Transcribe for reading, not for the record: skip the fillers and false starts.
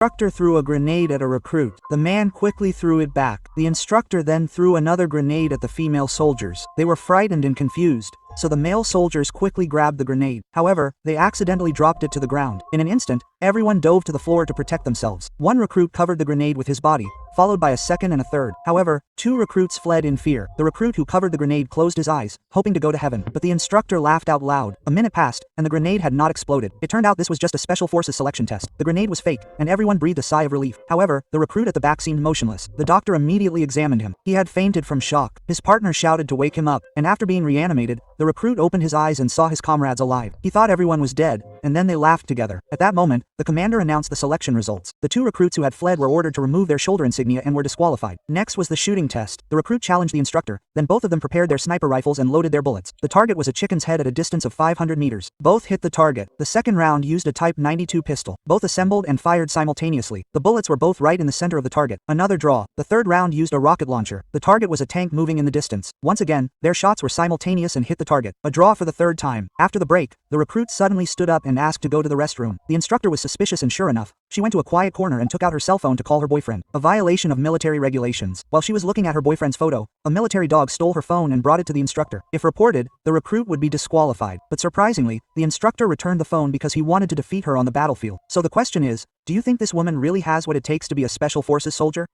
instructor threw a grenade at a recruit. The man quickly threw it back. The instructor then threw another grenade at the female soldiers. They were frightened and confused, so the male soldiers quickly grabbed the grenade. However, they accidentally dropped it to the ground. In an instant, everyone dove to the floor to protect themselves. One recruit covered the grenade with his body, followed by a second and a third. However, two recruits fled in fear. The recruit who covered the grenade closed his eyes, hoping to go to heaven. But the instructor laughed out loud. A minute passed, and the grenade had not exploded. It turned out this was just a special forces selection test. The grenade was fake, and everyone breathed a sigh of relief. However, the recruit at the back seemed motionless. The doctor immediately examined him. He had fainted from shock. His partner shouted to wake him up, and after being reanimated, the recruit opened his eyes and saw his comrades alive. He thought everyone was dead, and then they laughed together. At that moment, the commander announced the selection results. The two recruits who had fled were ordered to remove their shoulder insignia and were disqualified. Next was the shooting test. The recruit challenged the instructor, then both of them prepared their sniper rifles and loaded their bullets. The target was a chicken's head at a distance of 500 meters. Both hit the target. The second round used a Type 92 pistol. Both assembled and fired simultaneously. The bullets were both right in the center of the target. Another draw. The third round used a rocket launcher. The target was a tank moving in the distance. Once again, their shots were simultaneous and hit the target. A draw for the third time. After the break, the recruit suddenly stood up and asked to go to the restroom. The instructor was suspicious, and sure enough, she went to a quiet corner and took out her cell phone to call her boyfriend. A violation of military regulations. While she was looking at her boyfriend's photo, a military dog stole her phone and brought it to the instructor. If reported, the recruit would be disqualified. But surprisingly, the instructor returned the phone because he wanted to defeat her on the battlefield. So the question is, do you think this woman really has what it takes to be a special forces soldier?